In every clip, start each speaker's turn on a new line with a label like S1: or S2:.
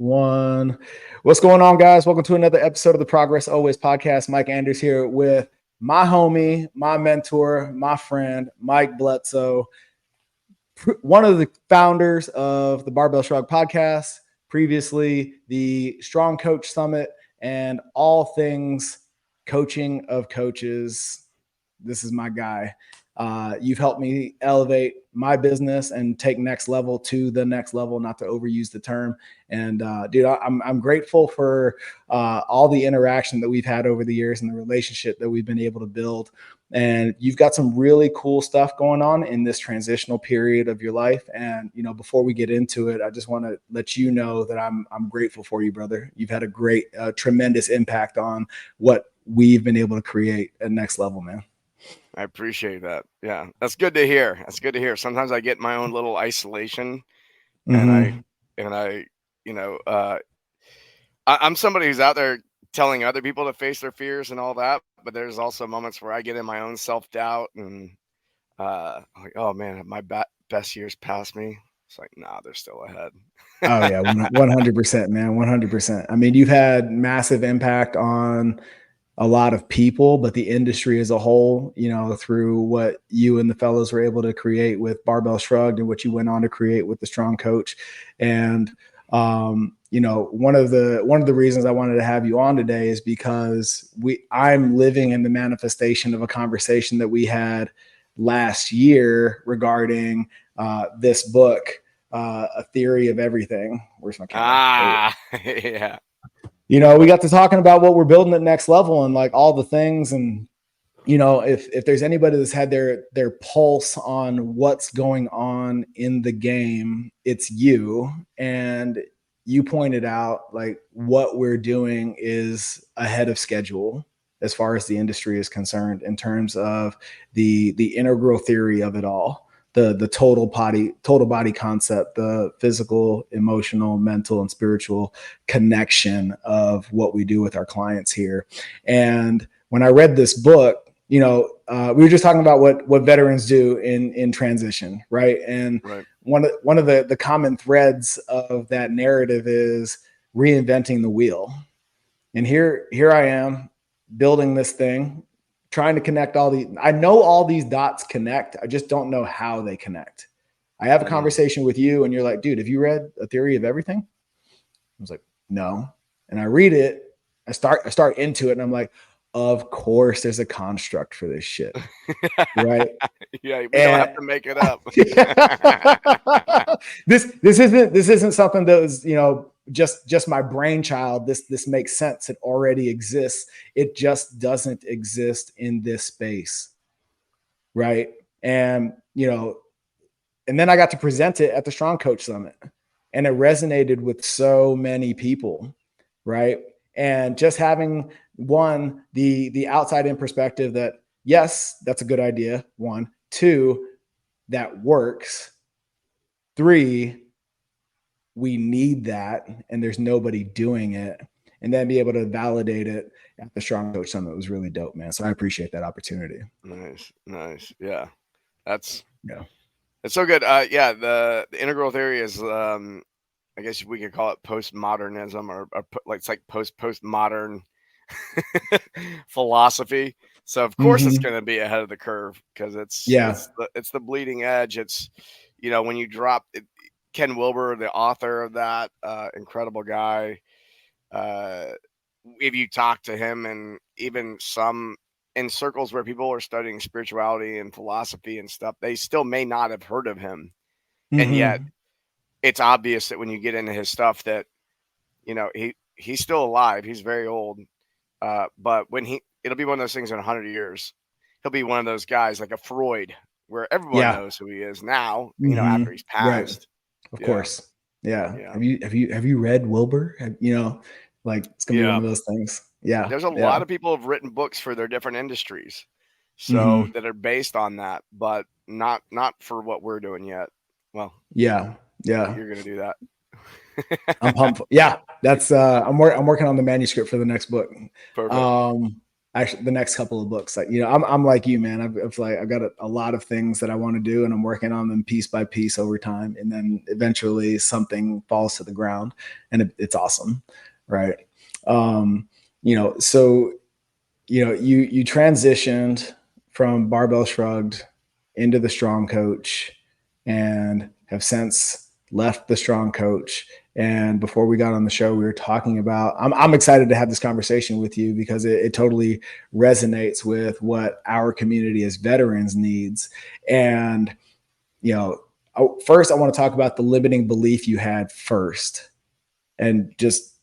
S1: One. What's going on, guys? Welcome to another episode of the Progress Always podcast. Mike Anders here with my homie, my mentor, my friend, Mike Bledsoe, one of the founders of the Barbell Shrugged podcast, previously the Strong Coach Summit, and all things coaching of coaches. This is my guy. You've helped me elevate my business and take next level to the next level, not to overuse the term. And dude, I'm grateful for all the interaction that we've had over the years and the relationship that we've been able to build. And you've got some really cool stuff going on in this transitional period of your life. And, you know, before we get into it, I just want to let you know that I'm grateful for you, brother. You've had a great, tremendous impact on what we've been able to create at next level, man.
S2: I appreciate that. Yeah, that's good to hear. That's good to hear. Sometimes I get my own little isolation, and I, you know, I'm somebody who's out there telling other people to face their fears and all that. But there's also moments where I get in my own self-doubt and I'm like, oh man, have my best years passed me? It's like, nah, they're still ahead.
S1: Oh yeah, 100%, man, 100%. I mean, you've had massive impact on a lot of people, but the industry as a whole, you know, through what you and the fellows were able to create with Barbell Shrugged and what you went on to create with the Strong Coach. And, you know, one of the reasons I wanted to have you on today is because I'm living in the manifestation of a conversation that we had last year regarding this book, A Theory of Everything. Where's my camera?
S2: Yeah.
S1: You know, we got to talking about what we're building at next level and like all the things. And, you know, if there's anybody that's had their pulse on what's going on in the game, it's you. And you pointed out like what we're doing is ahead of schedule as far as the industry is concerned in terms of the integral theory of it all. The total body concept, the physical, emotional, mental, and spiritual connection of what we do with our clients here. And when I read this book, you know, we were just talking about what veterans do in transition, right? And
S2: right.
S1: one of the common threads of that narrative is reinventing the wheel. And here I am building this thing, trying to connect I know all these dots connect. I just don't know how they connect. I have a conversation with you and you're like, dude, have you read A Theory of Everything? I was like, no. And I read it, I start into it and I'm like, of course there's a construct for this shit. Right.
S2: Yeah. We don't have to make it up.
S1: This isn't something that was, you know, just my brainchild. This makes sense. It already exists. It just doesn't exist in this space. Right. And, you know, and then I got to present it at the Strong Coach Summit and it resonated with so many people. Right. And just having the outside in perspective that, yes, that's a good idea. 1, 2, that works. 3, we need that and there's nobody doing it, and then be able to validate it at the Strong Coach Summit was really dope, man. So I appreciate that opportunity.
S2: Nice. Yeah. It's so good. The integral theory is, I guess we could call it postmodernism or like it's like postmodern philosophy. So of course it's going to be ahead of the curve because it's the bleeding edge. It's, you know, when you drop it, Ken Wilber, the author of that, incredible guy. If you talk to him and even some in circles where people are studying spirituality and philosophy and stuff, they still may not have heard of him. And yet it's obvious that when you get into his stuff that, you know, he's still alive. He's very old. But when it'll be one of those things in 100 years, he'll be one of those guys like a Freud where everyone knows who he is now, you know, after he's passed.
S1: Right. Of course. Yeah. Have you read Wilbur? You know, like it's gonna be one of those things. Yeah.
S2: There's a lot of people who've written books for their different industries. So that are based on that, but not for what we're doing yet. Well,
S1: yeah.
S2: You're gonna do that.
S1: I'm pumped. Yeah, that's I'm working on the manuscript for the next book.
S2: Perfect.
S1: actually the next couple of books. Like, I'm like you, man. I've got a lot of things that I want to do, and I'm working on them piece by piece over time, and then eventually something falls to the ground, and it's awesome, right? So you transitioned from Barbell Shrugged into the Strong Coach, and have since left the Strong Coach. And before we got on the show, we were talking about, I'm excited to have this conversation with you because it totally resonates with what our community as veterans needs. And, first I want to talk about the limiting belief you had first, and just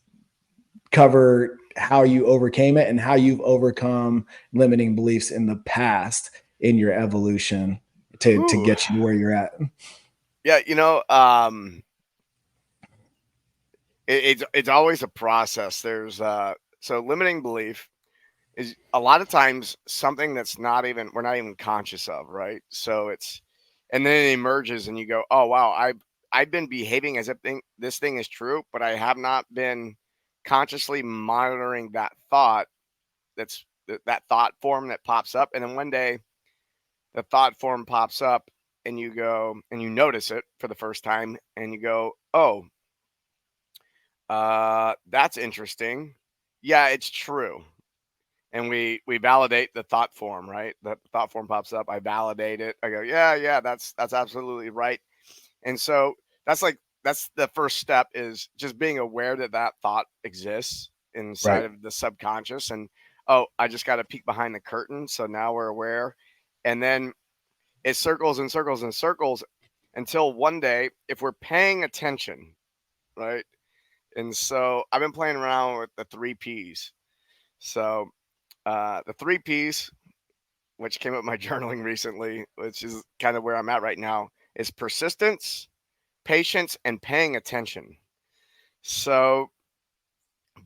S1: cover how you overcame it and how you've overcome limiting beliefs in the past in your evolution to get you to where you're at.
S2: Yeah, it's always a process. There's so limiting belief is a lot of times something that's we're not even conscious of, right? So and then it emerges and you go, oh wow, I've been behaving as if this thing is true, but I have not been consciously monitoring that thought. That thought form that pops up, and then one day the thought form pops up and you go and you notice it for the first time and you go, oh, that's interesting. Yeah, it's true. And we validate the thought form, right? The thought form pops up. I validate it. I go, yeah, that's absolutely right. And so that's the first step, is just being aware that that thought exists inside
S1: Right.
S2: of the subconscious. And oh, I just got to peek behind the curtain. So now we're aware. And then it circles and circles and circles until one day, if we're paying attention, right? And so I've been playing around with the 3 Ps. So the 3 Ps, which came up in my journaling recently, which is kind of where I'm at right now, is persistence, patience, and paying attention. So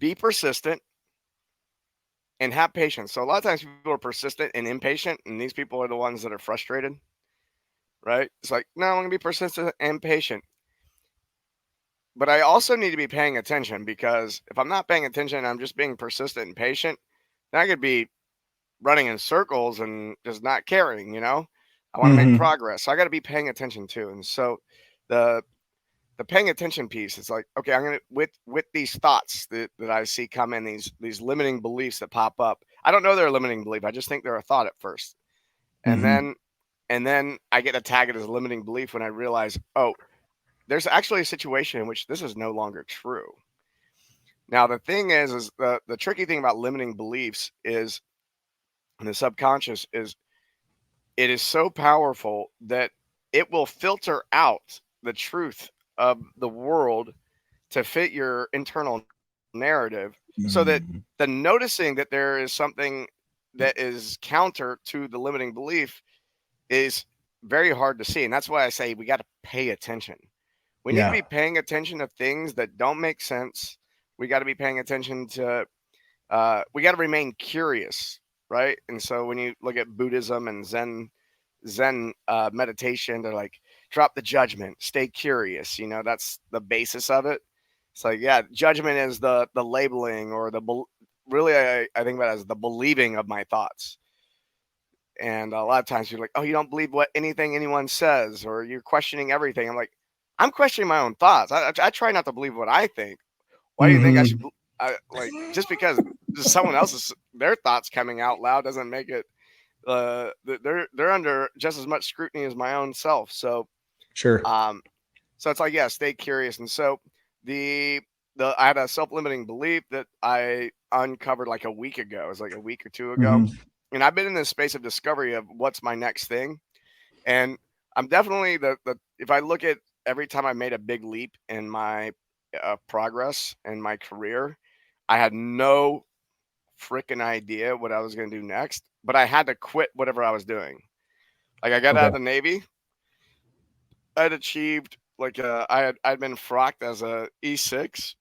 S2: be persistent and have patience. So a lot of times people are persistent and impatient, and these people are the ones that are frustrated, right? It's like, no, I'm going to be persistent and patient. But I also need to be paying attention, because if I'm not paying attention, I'm just being persistent and patient, then I could be running in circles and just not caring, I want to make
S1: Mm-hmm.
S2: progress. So I got to be paying attention too. And so the paying attention piece is like, okay, I'm going to, with these thoughts that I see come in, these limiting beliefs that pop up. I don't know they're a limiting belief. I just think they're a thought at first. And
S1: Mm-hmm.
S2: then I get to tag it as a limiting belief when I realize, oh, there's actually a situation in which this is no longer true. Now the thing is the tricky thing about limiting beliefs is, in the subconscious, is it is so powerful that it will filter out the truth of the world to fit your internal narrative, so that
S1: Mm-hmm.
S2: the noticing that there is something that is counter to the limiting belief is very hard to see. And that's why I say we got to pay attention. We need to
S1: Yeah.
S2: be paying attention to things that don't make sense. We got to be paying attention to, we got to remain curious, right? And so when you look at Buddhism and Zen meditation, they're like, drop the judgment, stay curious. That's the basis of it. It's like, yeah, judgment is the labeling, or really, I think about it as the believing of my thoughts. And a lot of times you're like, oh, you don't believe what anything anyone says, or you're questioning everything. I'm like, I'm questioning my own thoughts. I try not to believe what I think. Why do you think I should?
S1: Mm-hmm.
S2: Like, just because someone else's their thoughts coming out loud doesn't make it. They're under just as much scrutiny as my own self. So
S1: Sure.
S2: um, so it's like, yeah, stay curious. And so the I had a self-limiting belief that I uncovered like a week ago. It was like a week or two ago.
S1: Mm-hmm.
S2: And I've been in this space of discovery of what's my next thing. And I'm definitely the if I look at every time I made a big leap in my progress in my career, I had no freaking idea what I was going to do next, but I had to quit whatever I was doing. Like, I got out
S1: Okay.
S2: of the Navy, I'd achieved like I'd been frocked as a E6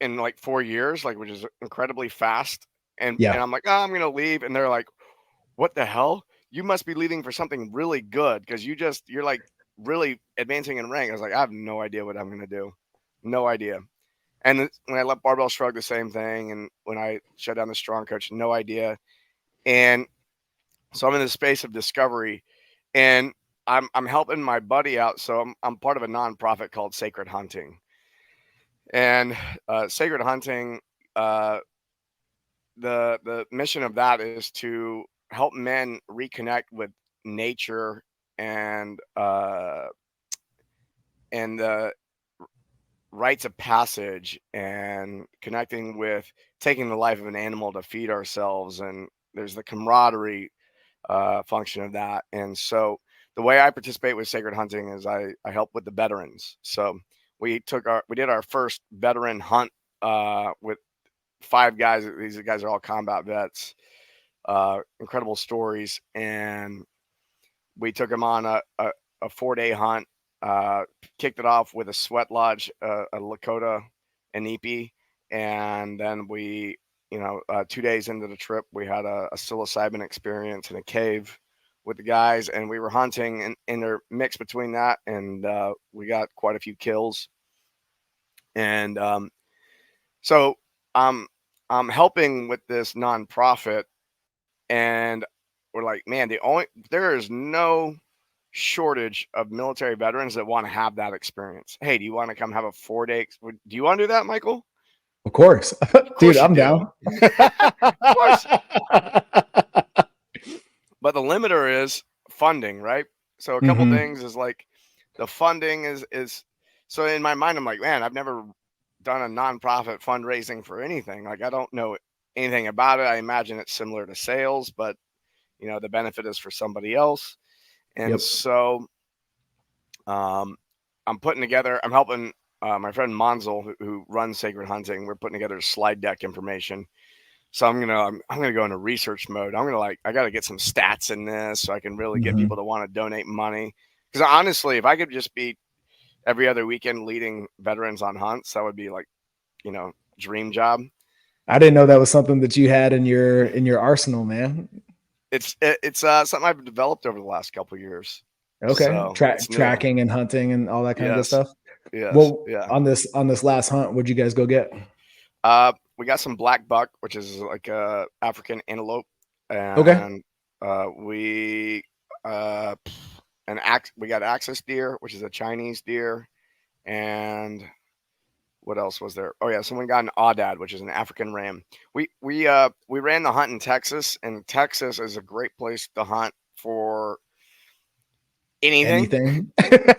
S2: in like 4 years, like, which is incredibly fast. And
S1: Yeah.
S2: I'm like, oh, I'm gonna leave, and they're like, what the hell? You must be leaving for something really good, because you're like really advancing in rank. I was like, I have no idea what I'm gonna do, no idea. And when I left Barbell Shrugged, the same thing. And when I shut down the Strong Coach, no idea. And so I'm in the space of discovery, and I'm helping my buddy out. So I'm part of a nonprofit called Sacred Hunting. And Sacred Hunting, the mission of that is to help men reconnect with nature and the rites of passage and connecting with taking the life of an animal to feed ourselves. And there's the camaraderie function of that. And so the way I participate with Sacred Hunting is I help with the veterans. So we did our first veteran hunt with 5 guys. These guys are all combat vets, incredible stories. And we took them on a 4-day hunt, kicked it off with a sweat lodge, a Lakota, an Ipi. And then we, 2 days into the trip, we had a psilocybin experience in a cave with the guys, and we were hunting in their mix between that. And we got quite a few kills. And so I'm helping with this nonprofit, and we're like, man, there is no shortage of military veterans that want to have that experience. Hey, do you want to come have a 4-day? Do you want to do that, Michael?
S1: Of course, dude, I'm down.
S2: Of course. But the limiter is funding, right? So a couple things is like the funding is so in my mind, I'm like, man, I've never done a nonprofit fundraising for anything. Like, I don't know anything about it. I imagine it's similar to sales, but the benefit is for somebody else. And so I'm helping my friend Monzel, who runs Sacred Hunting. We're putting together slide deck information. So I'm gonna go into research mode. I gotta get some stats in this so I can really get people to want to donate money. Because honestly, if I could just be every other weekend leading veterans on hunts, that would be like, dream job.
S1: I didn't know that was something that you had in your arsenal, man.
S2: It's something I've developed over the last couple of years.
S1: Okay,
S2: So
S1: tracking and hunting and all that kind of good stuff.
S2: Yes.
S1: Well,
S2: yeah.
S1: on this last hunt, what'd you guys go get?
S2: We got some black buck, which is like a African antelope, and we got axis deer, which is a Chinese deer, and what else was there? Oh yeah, someone got an aoudad, which is an African ram. We ran the hunt in Texas, and Texas is a great place to hunt for anything.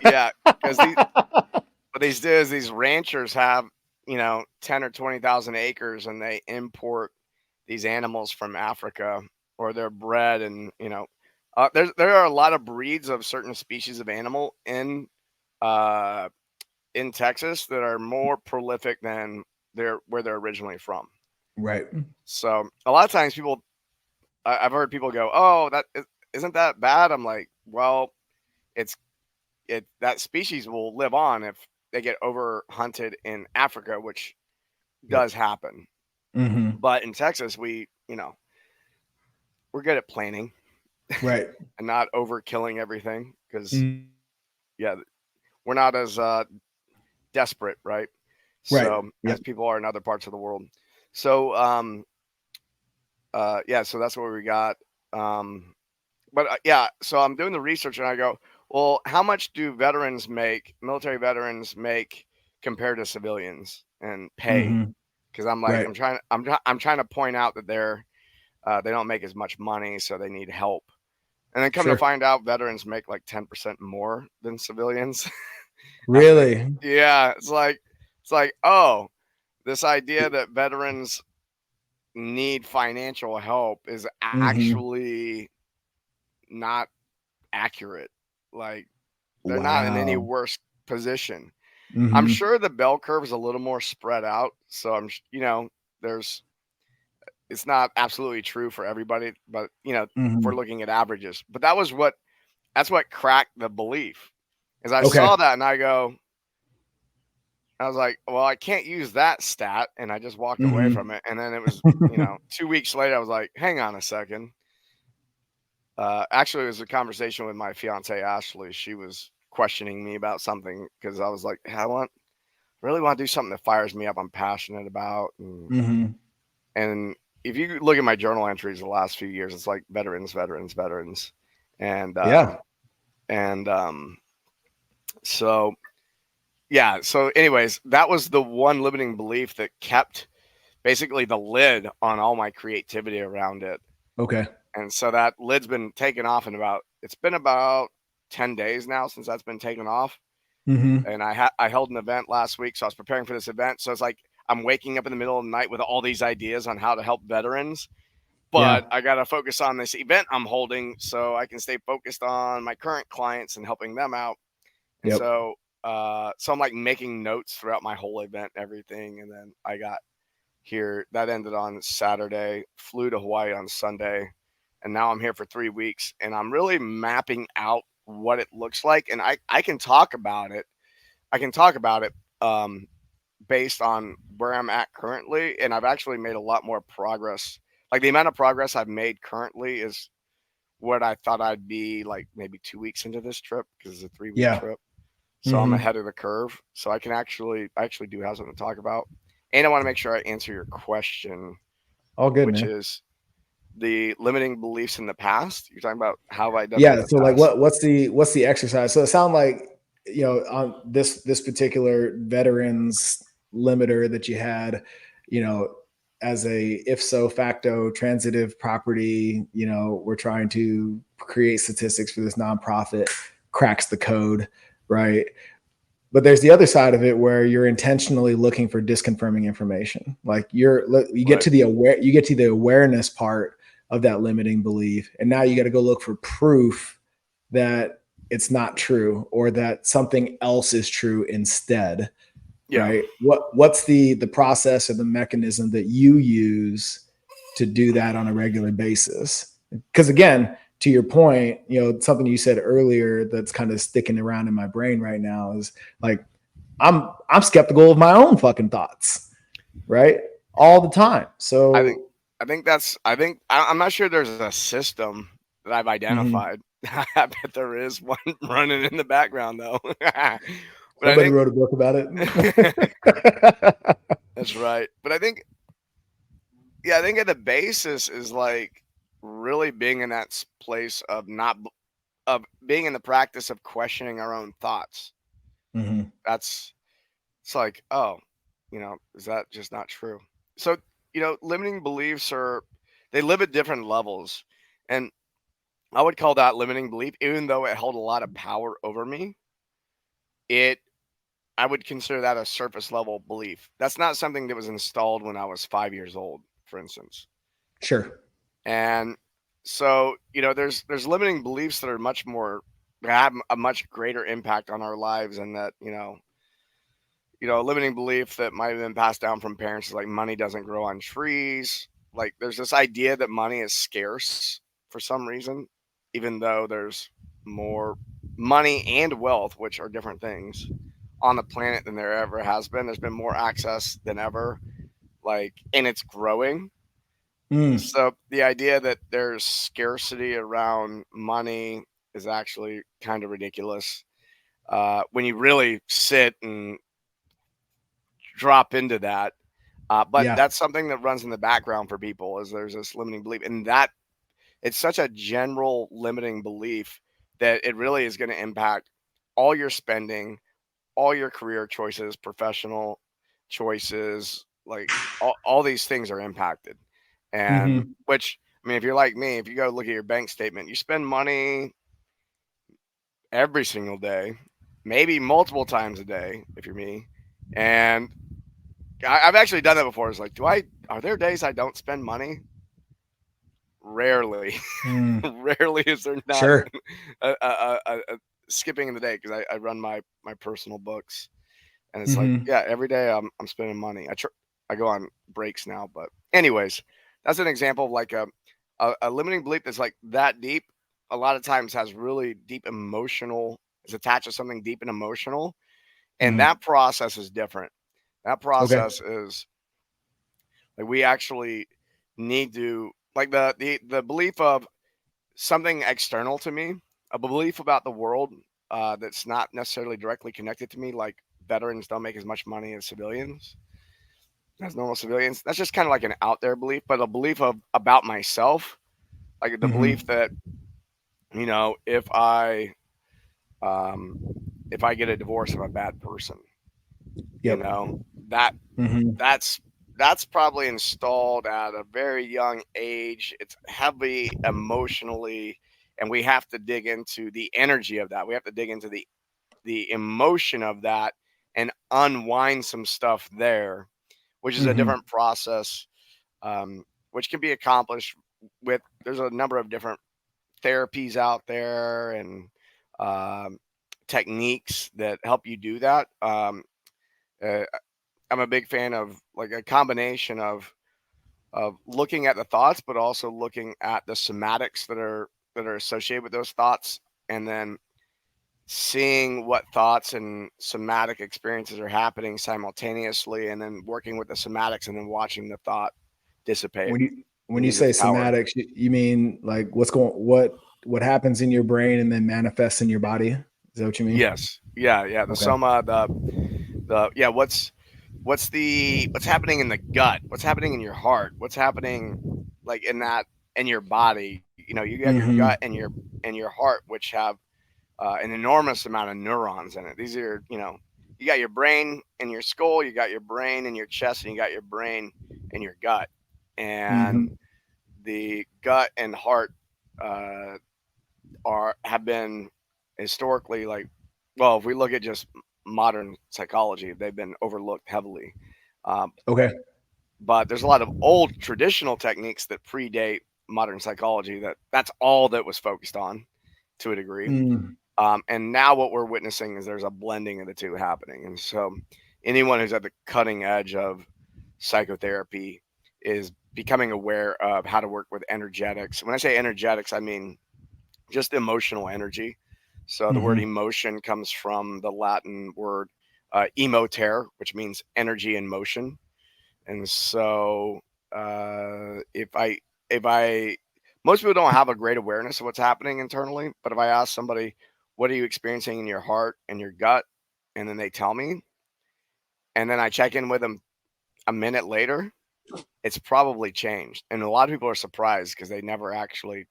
S2: Yeah, because these ranchers have 10 or 20,000 acres, and they import these animals from Africa, or they're bred, and there are a lot of breeds of certain species of animal in Texas that are more prolific than where they're originally from.
S1: Right.
S2: So a lot of times I've heard people go, "Oh, isn't that bad?" I'm like, well, that species will live on if they get over hunted in Africa, which does happen. But in Texas, we're good at planning,
S1: right,
S2: and not over killing everything, because we're not as desperate, right? So as people are in other parts of the world. So so that's what we got. So I'm doing the research, and I go, well, how much do military veterans make compared to civilians and pay? Because I'm like, I'm trying to point out that they don't make as much money, so they need help. And then come to find out, veterans make like 10% more than civilians.
S1: Really?
S2: Yeah, it's like, oh, this idea that veterans need financial help is actually not accurate. Like, they're not in any worse position. I'm sure the bell curve is a little more spread out, so it's not absolutely true for everybody, but if we're looking at averages. But that's what cracked the belief, is I saw that, and I was like, well, I can't use that stat, and I just walked away from it. And then it was 2 weeks later, I was like, hang on a second. Actually, it was a conversation with my fiance Ashley. She was questioning me about something, because I was like, I want really want to do something that fires me up, I'm passionate about. And if you look at my journal entries the last few years, it's like veterans, veterans, veterans. And,
S1: Yeah.
S2: and, so yeah. So anyways, that was the one limiting belief that kept basically the lid on all my creativity around it.
S1: Okay.
S2: And so that lid's been taken off it's been about 10 days now since that's been taken off. And I held an event last week, so I was preparing for this event. So it's like I'm waking up in the middle of the night with all these ideas on how to help veterans, but
S1: Yeah.
S2: I got to focus on this event I'm holding so I can stay focused on my current clients and helping them out. And
S1: Yep.
S2: so I'm like making notes throughout my whole event, everything. And then I got here, that ended on Saturday, flew to Hawaii on Sunday, and now I'm here for 3 weeks, and I'm really mapping out what it looks like. And I can talk about it. I can talk about it based on where I'm at currently, and I've actually made a lot more progress. Like the amount of progress I've made currently is what I thought I'd be like maybe 2 weeks into this trip, because it's a 3-week
S1: Yeah.
S2: trip. So I'm ahead of the curve. So I actually do have something to talk about. And I want to make sure I answer your question,
S1: All good,
S2: which
S1: man.
S2: is the limiting beliefs in the past. You're talking about how have I done that in
S1: Yeah.
S2: the
S1: So like
S2: past?
S1: what's the exercise? So it sounds like, on this particular veterans limiter that you had, as a if so facto transitive property, we're trying to create statistics for this nonprofit, cracks the code, right? But there's the other side of it where you're intentionally looking for disconfirming information. Like you get to the awareness part of that limiting belief, and now you got to go look for proof that it's not true, or that something else is true instead.
S2: Yeah.
S1: Right? What's the process or the mechanism that you use to do that on a regular basis? Because again, to your point, something you said earlier that's kind of sticking around in my brain right now is like I'm skeptical of my own fucking thoughts, right? All the time. So
S2: I'm not sure there's a system that I've identified. I bet there is one running in the background though. But I
S1: somebody
S2: think
S1: wrote a book about it.
S2: that's right. But I think at the basis is like really being in that place of not of being in the practice of questioning our own thoughts. That's It's like, oh, is that just not true? So, limiting beliefs they live at different levels. And I would call that limiting belief, even though it held a lot of power over me, it I would consider that a surface level belief. That's not something that was installed when I was 5 years old, for instance.
S1: Sure.
S2: And so, there's limiting beliefs that are that have a much greater impact on our lives, and that, a limiting belief that might have been passed down from parents is like money doesn't grow on trees. Like there's this idea that money is scarce for some reason, even though there's more money and wealth, which are different things, on the planet than there ever has been. There's been more access than ever, and it's growing. So the idea that there's scarcity around money is actually kind of ridiculous. When you really sit and drop into that. But
S1: Yeah.
S2: that's something that runs in the background for people, is there's this limiting belief, and that it's such a general limiting belief that it really is going to impact all your spending, all your career choices, professional choices, like all these things are impacted. And which, I mean, if you're like me, if you go look at your bank statement, you spend money every single day, maybe multiple times a day if you're me. And I've actually done that before. It's like, are there days I don't spend money? Rarely. Rarely is there not
S1: Sure.
S2: a skipping in the day, because I run my personal books, and it's like, yeah, every day I'm spending money. I go on breaks now, but anyways, that's an example of like a limiting belief that's like that deep. A lot of times has really deep emotional, is attached to something deep and emotional, and that process is different. That
S1: Okay.
S2: process is like we actually need to, like, the belief of something external to me, a belief about the world that's not necessarily directly connected to me, like veterans don't make as much money as civilians, as normal civilians. That's just kind of like an out there belief, but a belief of about myself, like the belief that, you know, um, if I get a divorce, I'm a bad person. You
S1: Yep.
S2: know, that that's probably installed at a very young age. It's heavy emotionally, and we have to dig into the energy of that. We have to dig into the emotion of that and unwind some stuff there, which is a different process, which can be accomplished with. There's a number of different therapies out there and um, techniques that help you do that. Uh, I'm a big fan of like a combination of looking at the thoughts, but also looking at the somatics that are associated with those thoughts, and then seeing what thoughts and somatic experiences are happening simultaneously, and then working with the somatics, and then watching the thought dissipate.
S1: When you say somatics, you mean like what happens in your brain and then manifests in your body? Is that what you mean?
S2: Yes. Yeah. Yeah. The soma. The yeah. What's happening in the gut? What's happening in your heart? What's happening like in your body? You know, you have your gut and your heart, which have an enormous amount of neurons in it. These are, you know, you got your brain in your skull, you got your brain in your chest, and you got your brain in your gut. And the gut and heart have been historically, like, well, if we look at just modern psychology, they've been overlooked heavily.
S1: Okay.
S2: But there's a lot of old traditional techniques that predate modern psychology that's all that was focused on to a degree. And now what we're witnessing is there's a blending of the two happening. And so anyone who's at the cutting edge of psychotherapy is becoming aware of how to work with energetics. When I say energetics, I mean just emotional energy. So the word emotion comes from the Latin word emotere, which means energy in motion. And so if I most people don't have a great awareness of what's happening internally, but if I ask somebody, what are you experiencing in your heart and your gut, and then they tell me, and then I check in with them a minute later, it's probably changed. And a lot of people are surprised because they never actually,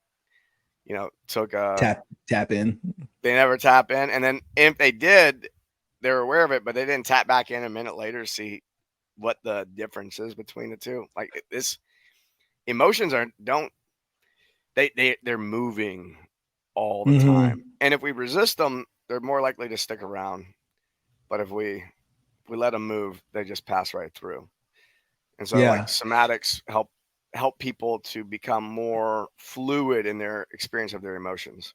S2: you know, took a
S1: tap in.
S2: They never tap in, and then if they did, they were aware of it, but they didn't tap back in a minute later to see what the difference is between the two. Like this, emotions they're moving all the time, and if we resist them, they're more likely to stick around. But if we let them move, they just pass right through. And so, like, somatics help people to become more fluid in their experience of their emotions.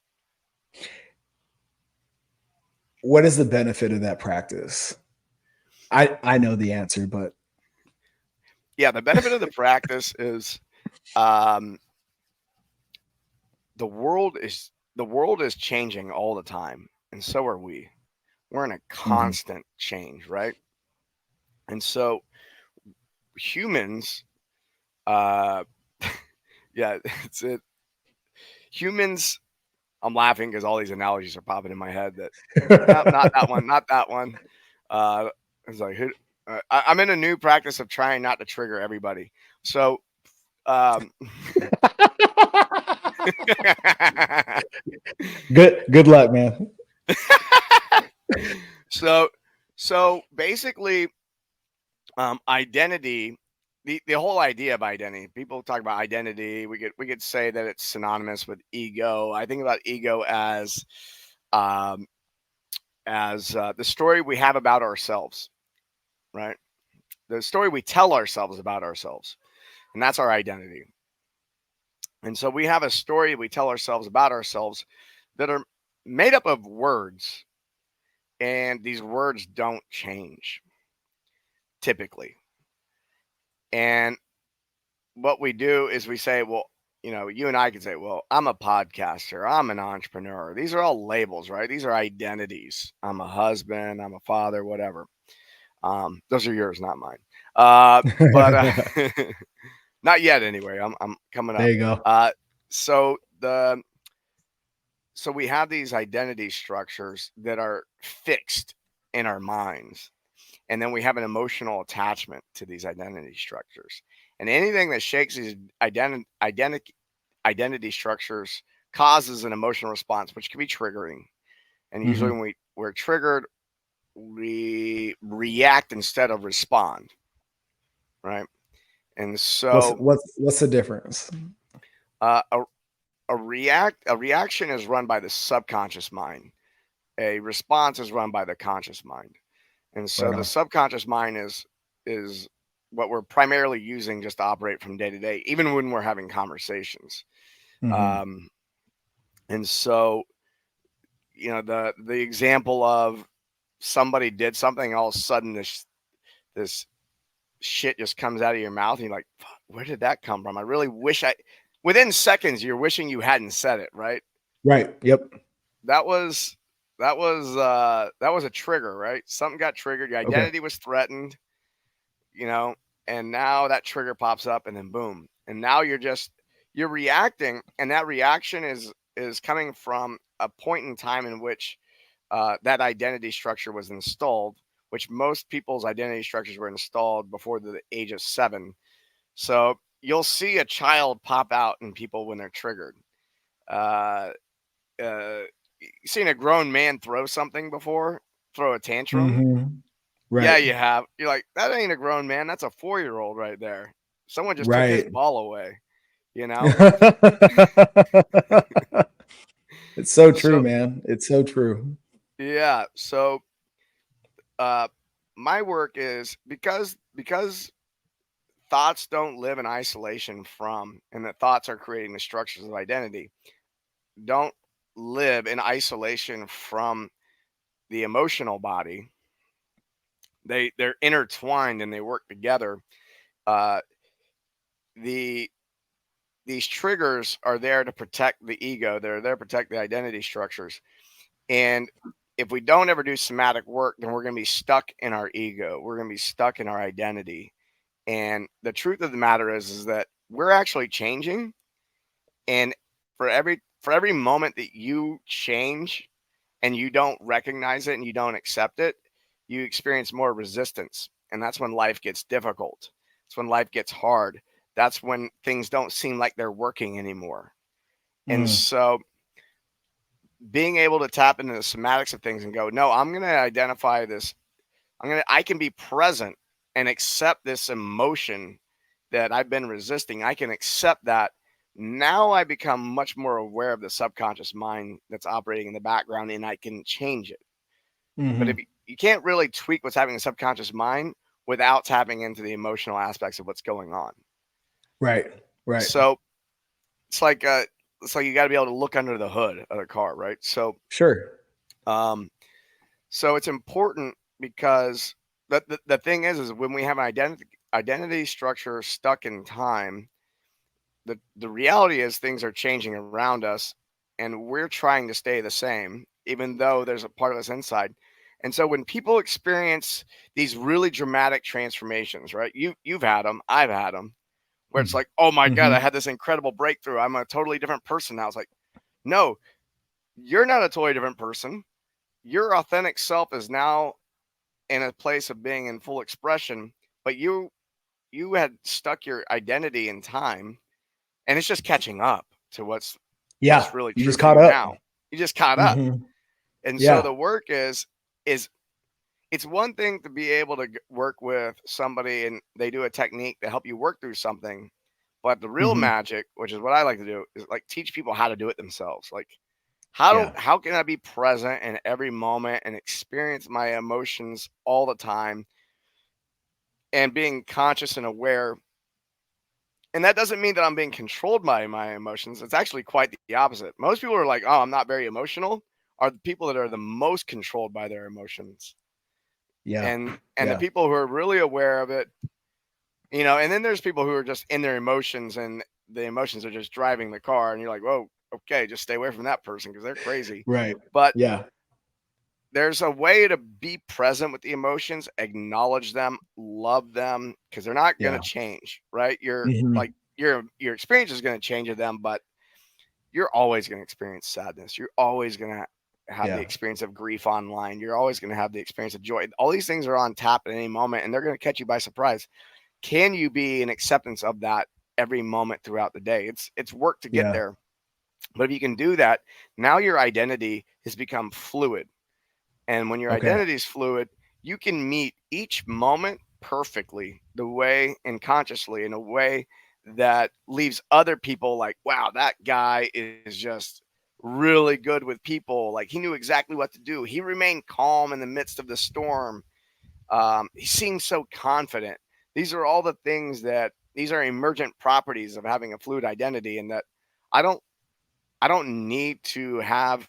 S1: What is the benefit of that practice? I know the answer, but
S2: yeah, the benefit of the practice is the world is changing all the time, and so are we. We're in a constant change, right? And so humans, yeah, it's it. Humans, I'm laughing because all these analogies are popping in my head. Not that one, not that one. It's like I'm in a new practice of trying not to trigger everybody. So,
S1: good luck, man.
S2: So basically, identity. The whole idea of identity. People talk about identity. We could say that it's synonymous with ego. I think about ego as the story we have about ourselves, right? The story we tell ourselves about ourselves, and that's our identity. And so we have a story we tell ourselves about ourselves that are made up of words, and these words don't change typically. And what we do is we say, well, you know, you and I can say, well, I'm a podcaster, I'm an entrepreneur. These are all labels, right? These are identities. I'm a husband, I'm a father, whatever. Those are yours, not mine. But not yet anyway. I'm coming up.
S1: There you go.
S2: So we have these identity structures that are fixed in our minds. And then we have an emotional attachment to these identity structures. And anything that shakes these identity structures causes an emotional response, which can be triggering. And usually when we're triggered, we react instead of respond. Right. And so
S1: what's the difference?
S2: A reaction is run by the subconscious mind. A response is run by the conscious mind. And so the subconscious mind is what we're primarily using just to operate from day to day, even when we're having conversations. And so, the example of somebody did something, all of a sudden this shit just comes out of your mouth, and you're like, where did that come from? I really wish within seconds, you're wishing you hadn't said it, right?
S1: Right. Yep.
S2: That was a trigger, right? Something got triggered. Your identity was threatened, and now that trigger pops up, and then boom. And now you're reacting, and that reaction is coming from a point in time in which that identity structure was installed, which most people's identity structures were installed before the age of 7. So you'll see a child pop out in people when they're triggered. Seen a grown man throw something before? Throw a tantrum?
S1: Right.
S2: Yeah, you have. You're like, that ain't a grown man. That's a 4-year-old right there. Someone just took his ball away,
S1: It's so true, man. It's so true.
S2: Yeah. So my work is because thoughts don't live in isolation from, and that thoughts are creating the structures of identity, don't live in isolation from the emotional body. They're intertwined and they work together. These triggers are there to protect the ego. They're there to protect the identity structures. And if we don't ever do somatic work, then we're going to be stuck in our ego. We're going to be stuck in our identity. And the truth of the matter is that we're actually changing. And for every moment that you change and you don't recognize it and you don't accept it, you experience more resistance. And that's when life gets difficult. It's when life gets hard. That's when things don't seem like they're working anymore. And so being able to tap into the somatics of things and go, no, I'm going to identify this. I can be present and accept this emotion that I've been resisting. I can accept that. Now I become much more aware of the subconscious mind that's operating in the background, and I can change it. But if you can't really tweak what's happening in the subconscious mind without tapping into the emotional aspects of what's going on.
S1: Right.
S2: So it's like you got to be able to look under the hood of a car, right? So
S1: sure.
S2: So it's important because the thing is when we have an identity structure stuck in time, the reality is things are changing around us, and we're trying to stay the same, even though there's a part of us inside. And so when people experience these really dramatic transformations, right? You've had them, I've had them, where it's like, oh my God, I had this incredible breakthrough. I'm a totally different person now. It's like, no, you're not a totally different person. Your authentic self is now in a place of being in full expression, but you had stuck your identity in time, and it's just catching up to what's really
S1: you
S2: true
S1: just
S2: for
S1: caught
S2: you
S1: up.
S2: now. You just caught up. And so the work is it's one thing to be able to work with somebody and they do a technique to help you work through something, but the real magic, which is what I like to do, is like teach people how to do it themselves. Like how can I be present in every moment and experience my emotions all the time and being conscious and aware. And that doesn't mean that I'm being controlled by my emotions. It's actually quite the opposite. Most people are like, oh, I'm not very emotional, are the people that are the most controlled by their emotions. And the people who are really aware of it, and then there's people who are just in their emotions and the emotions are just driving the car. And you're like, whoa, okay, just stay away from that person because they're crazy.
S1: Right.
S2: But there's a way to be present with the emotions, acknowledge them, love them, because they're not going to change, right? Your experience is going to change with them, but you're always going to experience sadness. You're always going to have the experience of grief online. You're always going to have the experience of joy. All these things are on tap at any moment, and they're going to catch you by surprise. Can you be in acceptance of that every moment throughout the day? It's work to get there. But if you can do that, now your identity has become fluid. And when your identity is fluid, you can meet each moment perfectly the way and consciously in a way that leaves other people like, wow, that guy is just really good with people. Like he knew exactly what to do. He remained calm in the midst of the storm. He seemed so confident. These are all the things these are emergent properties of having a fluid identity, and that I don't need to have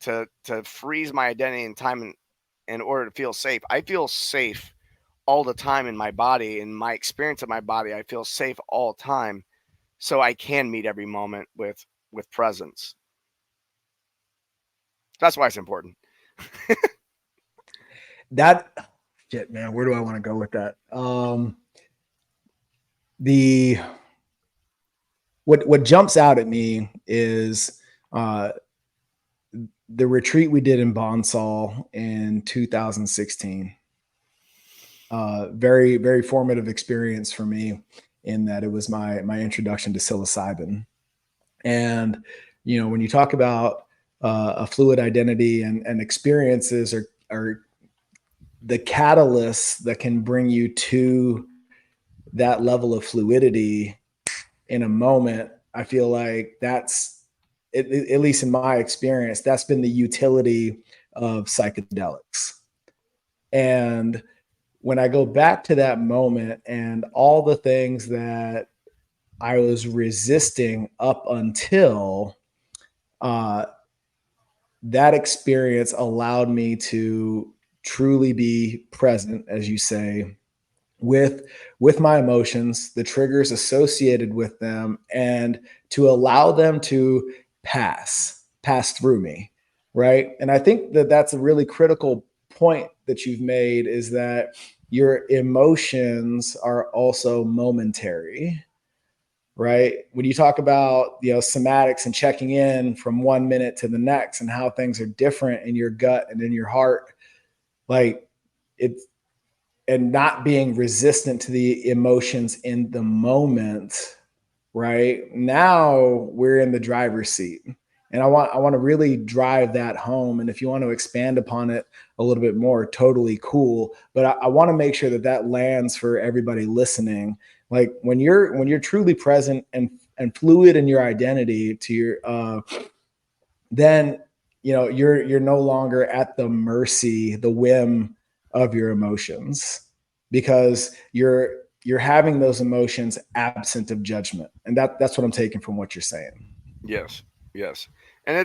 S2: to freeze my identity in time in order to feel safe. I feel safe all the time in my body, in my experience of my body. I feel safe all the time, so I can meet every moment with presence. That's why it's important.
S1: That shit, man. Where do I want to go with that? What jumps out at me is the retreat we did in Bonsall in 2016. Very, very formative experience for me in that it was my introduction to psilocybin. And, you know, when you talk about a fluid identity and experiences are the catalysts that can bring you to that level of fluidity in a moment, I feel like that's, at least in my experience, that's been the utility of psychedelics. And when I go back to that moment and all the things that I was resisting up until that experience allowed me to truly be present, as you say, with my emotions, the triggers associated with them, and to allow them to pass through me, right? And I think that that's a really critical point that you've made, is that your emotions are also momentary, right? When you talk about, you know, somatics and checking in from 1 minute to the next and how things are different in your gut and in your heart, like it's, and not being resistant to the emotions in the moment, right? Now we're in the driver's seat. And I want to really drive that home. And if you want to expand upon it a little bit more, totally cool. But I want to make sure that that lands for everybody listening. Like when you're truly present and fluid in your identity to your, then, you know, you're no longer at the mercy, the whim of your emotions, because you're having those emotions absent of judgment. And that's what I'm taking from what you're saying.
S2: Yes. And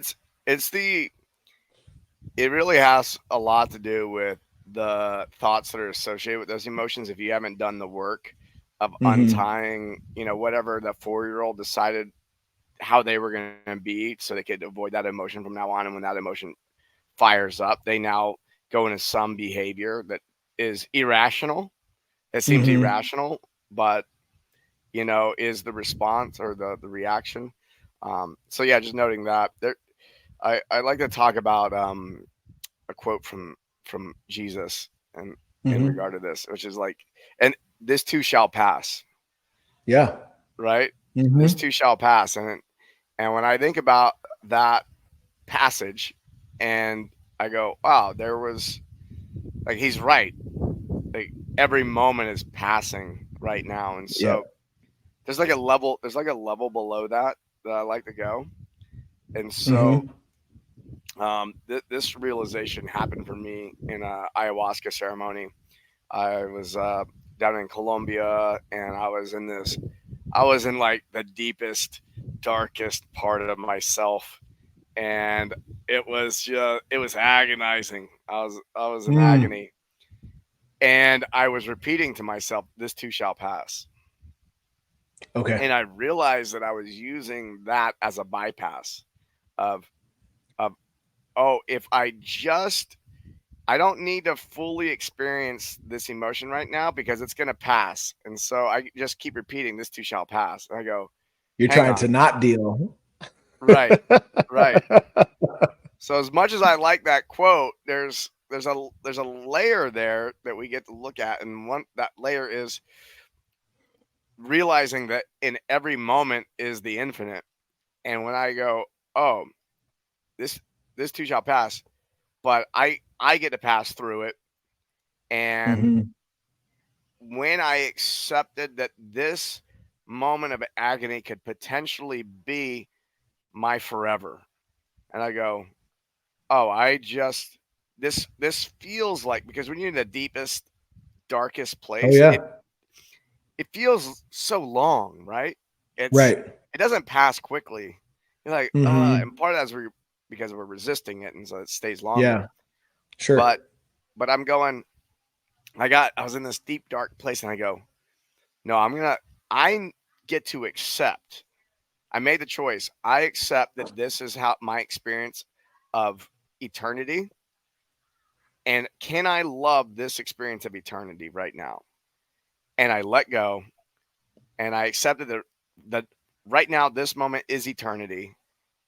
S2: it really has a lot to do with the thoughts that are associated with those emotions. If you haven't done the work of untying, you know, whatever the 4-year-old decided how they were going to be so they could avoid that emotion from now on. And when that emotion fires up, they now go into some behavior that is irrational. It seems irrational, but, you know, is the response or the reaction. So yeah, just noting that there, I like to talk about a quote from Jesus and in regard to this, which is like, and this too shall pass.
S1: Yeah.
S2: Right. This too shall pass. And when I think about that passage and I go, wow, there was, like, he's right. Like every moment is passing right now. And so there's like a level below that I like to go. And so this realization happened for me in a ayahuasca ceremony. I was down in Colombia, and I was in like the deepest, darkest part of myself, and it was agonizing. I was in agony, and I was repeating to myself, "This too shall pass."
S1: Okay.
S2: And I realized that I was using that as a bypass of oh, if I don't need to fully experience this emotion right now because it's going to pass. And so I just keep repeating, this too shall pass. And I go,
S1: You're
S2: hang
S1: trying
S2: on.
S1: to not deal.
S2: Right. So as much as I like that quote, there's a layer there that we get to look at, and that layer is realizing that in every moment is the infinite. And when I go, oh, this too shall pass, but I get to pass through it. And when I accepted that this moment of agony could potentially be my forever, and I go, oh, this feels like, because when you're in the deepest, darkest
S1: Oh
S2: place,
S1: yeah.
S2: it feels so long, right? It
S1: Right.
S2: doesn't pass quickly. You're like, and part of that's because we're resisting it, and so it stays longer.
S1: Yeah. Sure.
S2: But I'm going. I was in this deep dark place, and I go, no, I get to accept. I made the choice. I accept that this is how my experience of eternity. And can I love this experience of eternity right now? And I let go, and I accepted that right now, this moment is eternity.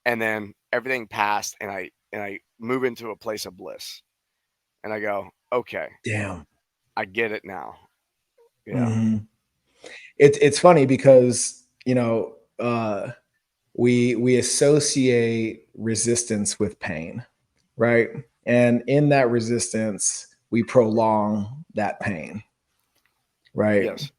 S2: And then everything passed, and I move into a place of bliss. And I go, okay,
S1: Damn.
S2: I get it now. Yeah.
S1: It's funny because we associate resistance with pain, right? And in that resistance, we prolong that pain, right?
S2: Yes.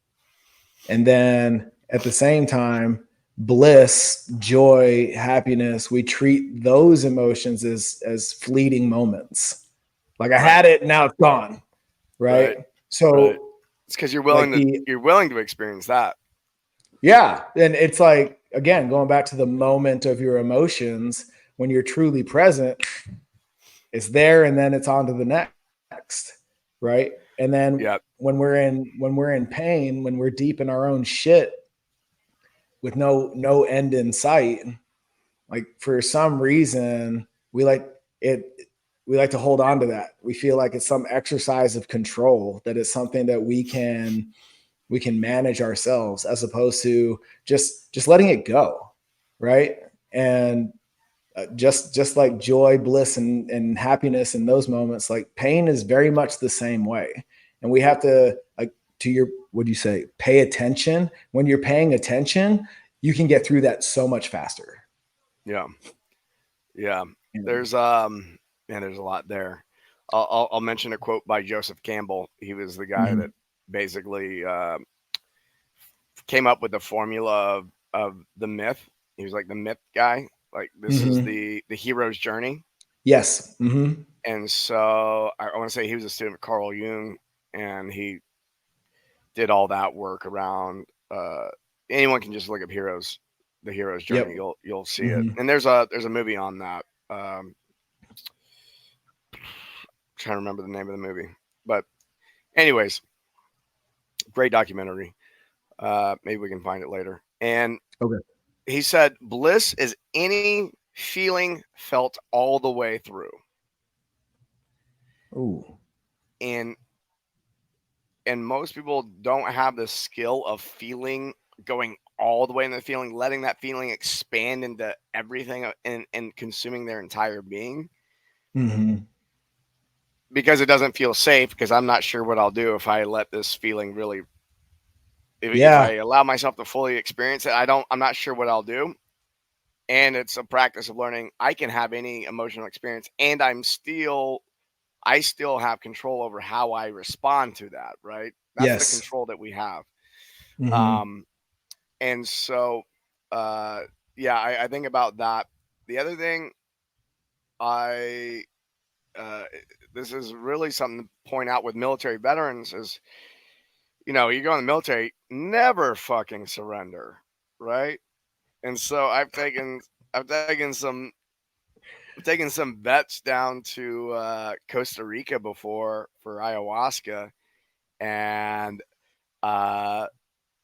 S1: And then at the same time, bliss, joy, happiness, we treat those emotions as fleeting moments. Like I had it, now it's gone, right? So
S2: it's because you're
S1: like
S2: willing to experience that.
S1: yeah, and it's like, again, going back to the moment of your emotions, when you're truly present, it's there, and then it's on to the next, right? And then when we're in pain, when we're deep in our own shit with no end in sight, like for some reason we like to hold on to that. We feel like it's some exercise of control, that it's something that we can manage ourselves, as opposed to just letting it go, right? And just like joy, bliss, and happiness in those moments, like pain is very much the same way. And we have to, like, to your, what do you say, pay attention. When you're paying attention, you can get through that so much faster.
S2: Yeah. There's there's a lot there. I'll mention a quote by Joseph Campbell. He was the guy that basically came up with the formula of the myth. He was like the myth guy. Like, this is the hero's journey.
S1: Yes.
S2: And so I want to say he was a student of Carl Jung, and he did all that work around. Anyone can just look up the hero's journey.
S1: Yep.
S2: You'll see it. And there's a movie on that. Trying to remember the name of the movie, but anyways, great documentary. Maybe we can find it later. And he said, bliss is any feeling felt all the way through.
S1: Ooh.
S2: And most people don't have the skill of feeling, going all the way in the feeling, letting that feeling expand into everything, and consuming their entire being. Because it doesn't feel safe, because I'm not sure what I'll do if I let this feeling really, if I allow myself to fully experience it. I'm not sure what I'll do. And it's a practice of learning I can have any emotional experience, and I still have control over how I respond to that, right? That's the control that we have. And so I think about that. The other thing, this is really something to point out with military veterans, is, you go in the military, never fucking surrender, right? And so I've taken some vets down to Costa Rica before for ayahuasca, and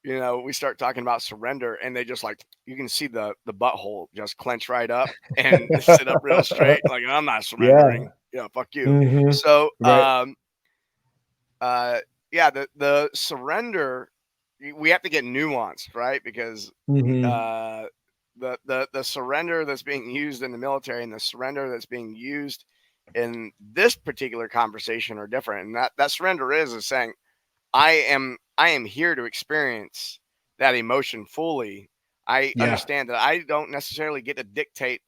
S2: we start talking about surrender, and they just, like, you can see the butthole just clench right up and sit up real straight, like, I'm not surrendering. Yeah, fuck you. So the surrender, we have to get nuanced, right? Because the surrender that's being used in the military and the surrender that's being used in this particular conversation are different. And that surrender is saying, I am here to experience that emotion fully. I understand that I don't necessarily get to dictate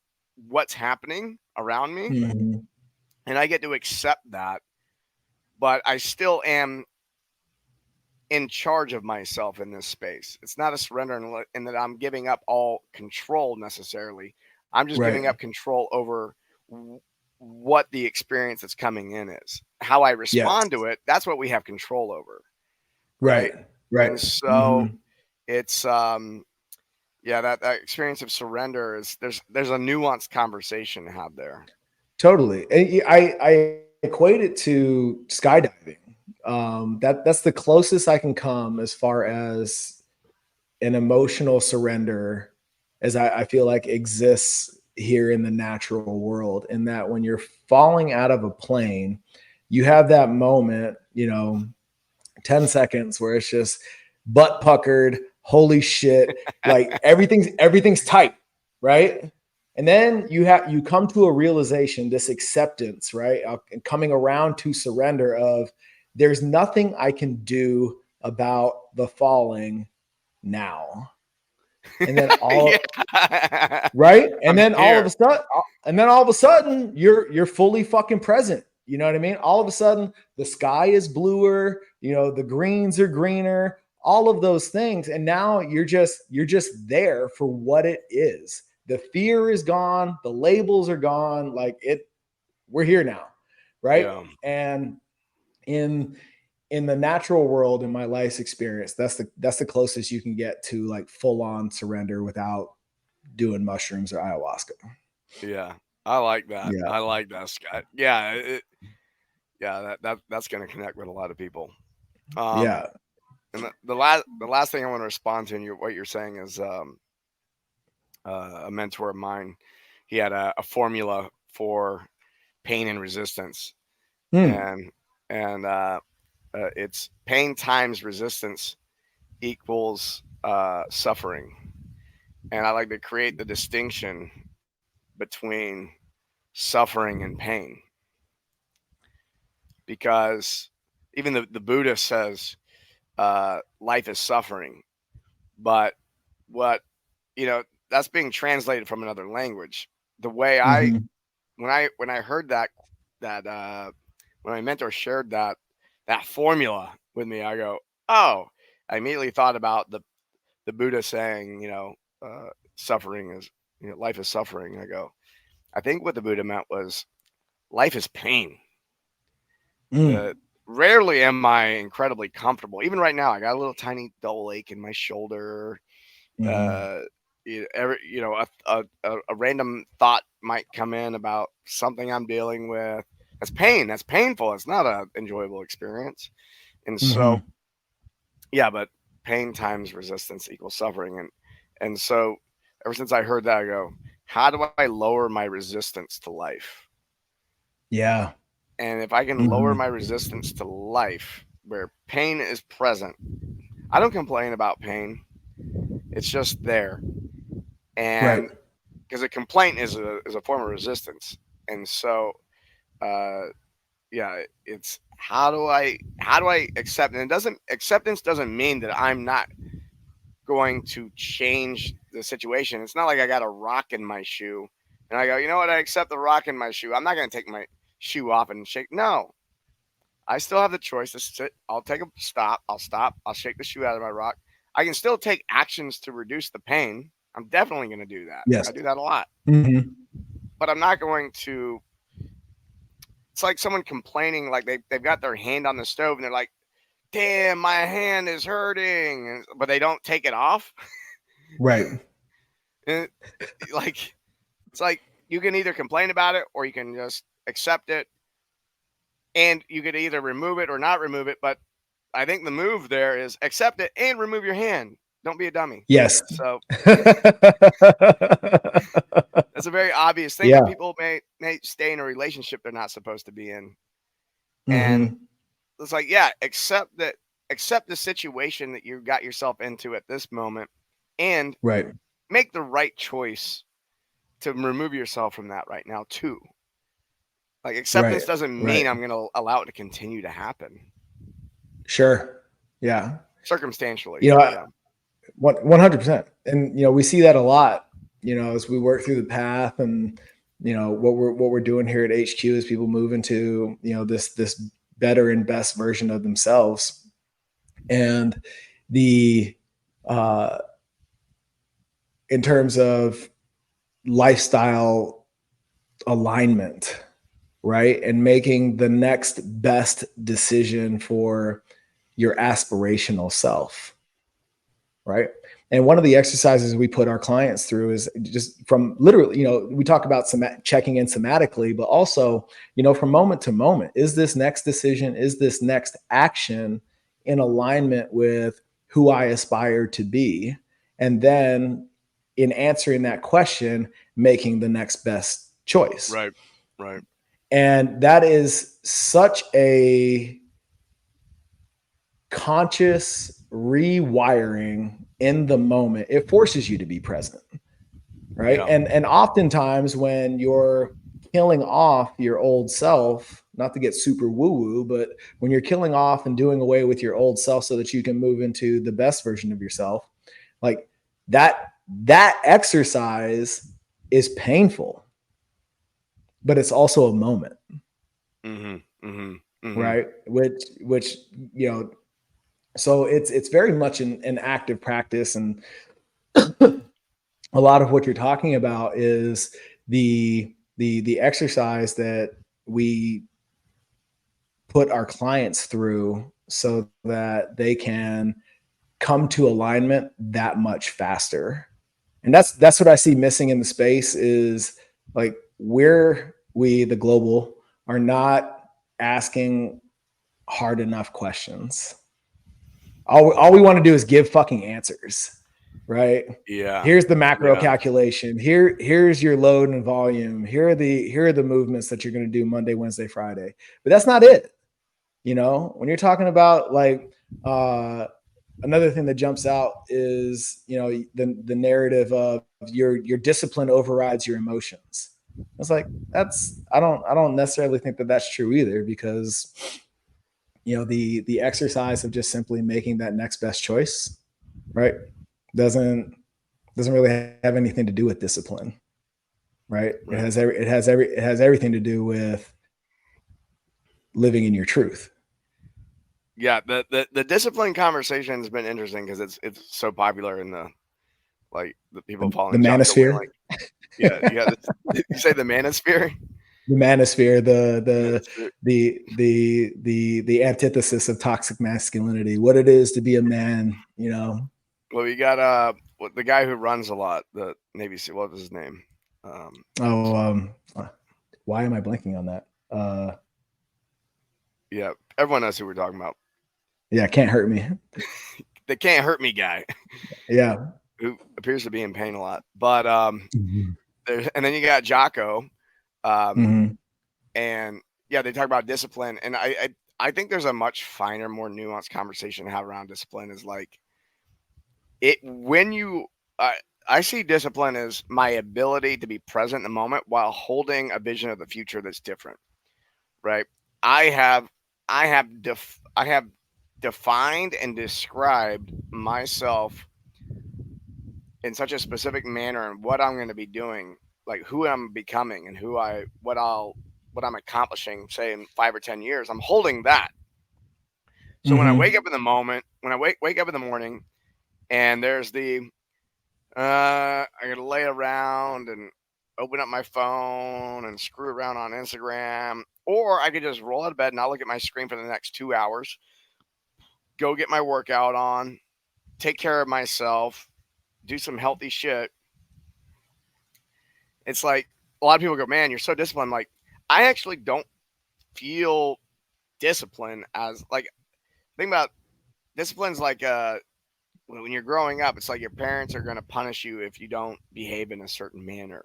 S2: what's happening around me, and I get to accept that, but I still am in charge of myself in this space. It's not a surrender in that I'm giving up all control necessarily. I'm just giving up control over what the experience that's coming in is. How I respond to it, that's what we have control over. Right. And so it's that experience of surrender is there's a nuanced conversation to have there.
S1: Totally. I equate it to skydiving. That's the closest I can come as far as an emotional surrender as I feel like exists here in the natural world, in that when you're falling out of a plane, you have that moment, 10 seconds where it's just butt puckered, holy shit, like everything's tight, right? And then you come to a realization, this acceptance, right? And coming around to surrender of there's nothing I can do about the falling now. And then right? And then all of a sudden you're fully fucking present. You know what I mean? All of a sudden the sky is bluer, the greens are greener, all of those things. And now you're just there for what it is. The fear is gone, the labels are gone, we're here now. Right. Yeah. And in the natural world, in my life's experience, that's the closest you can get to like full on surrender without doing mushrooms or ayahuasca.
S2: Yeah. I like that. Yeah. I like that, Scott. Yeah. That's going to connect with a lot of people. And the last thing I want to respond to in what you're saying is, a mentor of mine, he had a formula for pain and resistance. And it's pain times resistance equals suffering. And I like to create the distinction between suffering and pain, because even the Buddha says life is suffering, but what that's being translated from another language. The way when I heard that when my mentor shared that formula with me, I go, oh, I immediately thought about the Buddha saying, suffering is, life is suffering. I go, I think what the Buddha meant was life is pain. Rarely am I incredibly comfortable. Even right now, I got a little tiny dull ache in my shoulder. A random thought might come in about something I'm dealing with. That's pain. That's painful. It's not an enjoyable experience. And so, but pain times resistance equals suffering. And so ever since I heard that, I go, how do I lower my resistance to life?
S1: Yeah.
S2: And if I can lower my resistance to life where pain is present, I don't complain about pain. It's just there. And because a complaint is a form of resistance. And so, it's how do I accept? And acceptance doesn't mean that I'm not going to change the situation. It's not like I got a rock in my shoe and I go, you know what? I accept the rock in my shoe. I'm not going to take my shoe off and shake. No, I still have the choice to sit. I'll take a stop. I'll stop. I'll shake the shoe out of my rock. I can still take actions to reduce the pain. I'm definitely going to do that.
S1: Yes.
S2: I do that a lot. But I'm not going to. It's like someone complaining, like they've got their hand on the stove and they're like, damn, my hand is hurting. But they don't take it off.
S1: Right.
S2: And it's like you can either complain about it or you can just accept it. And you could either remove it or not remove it. But I think the move there is accept it and remove your hand. Don't be a dummy.
S1: Yes.
S2: So that's a very obvious thing. Yeah. People may stay in a relationship they're not supposed to be in. And it's like, accept the situation that you got yourself into at this moment. And make the right choice to remove yourself from that right now too. Like acceptance doesn't mean I'm going to allow it to continue to happen.
S1: Sure. Yeah.
S2: Circumstantially.
S1: You know, 100%. And, you know, we see that a lot, you know, as we work through the path, and, you know, what we're doing here at HQ is people move into, you know, this better and best version of themselves. And in terms of lifestyle alignment, right? And making the next best decision for your aspirational self, right? And one of the exercises we put our clients through is just from literally, you know, we talk about checking in somatically, but also, you know, from moment to moment, is this next decision, is this next action in alignment with who I aspire to be? And then in answering that question, making the next best choice.
S2: Right.
S1: And that is such a conscious rewiring in the moment. It forces you to be present, right? Yeah. And oftentimes when you're killing off your old self, not to get super woo-woo, but when you're killing off and doing away with your old self so that you can move into the best version of yourself, like that exercise is painful, but it's also a moment. Right? Which, you know, so it's very much an active practice. And a lot of what you're talking about is the exercise that we put our clients through so that they can come to alignment that much faster. And that's what I see missing in the space, is like we, the global, are not asking hard enough questions. All we want to do is give fucking answers, right?
S2: Yeah.
S1: Here's the macro calculation. Here's your load and volume. Here are the movements that you're going to do Monday, Wednesday, Friday. But that's not it. You know, when you're talking about like another thing that jumps out is, you know, the narrative of your discipline overrides your emotions. It's like I don't necessarily think that that's true either, because, you know, the exercise of just simply making that next best choice, right, doesn't really have anything to do with discipline, right? It has everything to do with living in your truth.
S2: Yeah, the discipline conversation has been interesting because it's so popular in the people following
S1: the manosphere.
S2: Like, yeah. You say the manosphere.
S1: The manosphere, the antithesis of toxic masculinity, what it is to be a man, you know.
S2: Well, we got the guy who runs a lot, the Navy SEAL. What was his name?
S1: Why am I blanking on that?
S2: Yeah, everyone knows who we're talking about.
S1: Yeah, Can't Hurt Me.
S2: The Can't Hurt Me guy.
S1: Yeah,
S2: who appears to be in pain a lot, but and then you got Jocko. And yeah, they talk about discipline, and I think there's a much finer, more nuanced conversation to have around discipline. Is like it when you I see discipline as my ability to be present in the moment while holding a vision of the future that's different, right? I have defined and described myself in such a specific manner and what I'm going to be doing, like who I'm becoming and what I'm accomplishing, say in 5 or 10 years. I'm holding that. So when I wake up in the moment, when I wake up in the morning, and there's I gotta lay around and open up my phone and screw around on Instagram, or I could just roll out of bed and not look at my screen for the next 2 hours, go get my workout on, take care of myself, do some healthy shit. It's like a lot of people go, man, you're so disciplined. Like, I actually don't feel discipline as like, think about discipline's like when you're growing up, it's like your parents are going to punish you if you don't behave in a certain manner.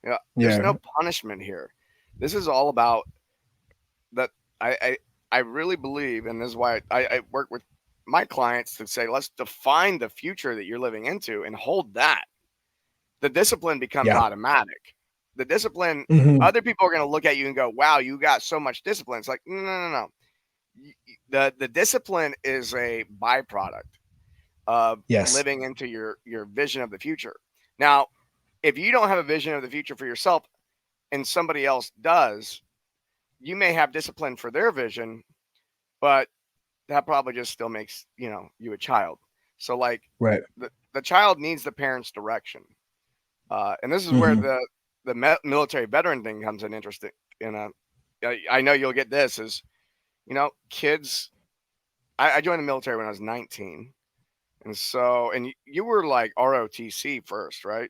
S2: You know, there's no punishment here. This is all about that. I really believe, and this is why I work with my clients to say, let's define the future that you're living into and hold that. the discipline becomes automatic. The discipline, other people are going to look at you and go, wow, you got so much discipline. It's like, no. The discipline is a byproduct of living into your vision of the future. Now, if you don't have a vision of the future for yourself and somebody else does, you may have discipline for their vision, but that probably just still makes, you a child. So like the child needs the parent's direction. And this is where the military veteran thing comes in interesting. I know you'll get this is, kids, I joined the military when I was 19. And so, and you were like ROTC first, right?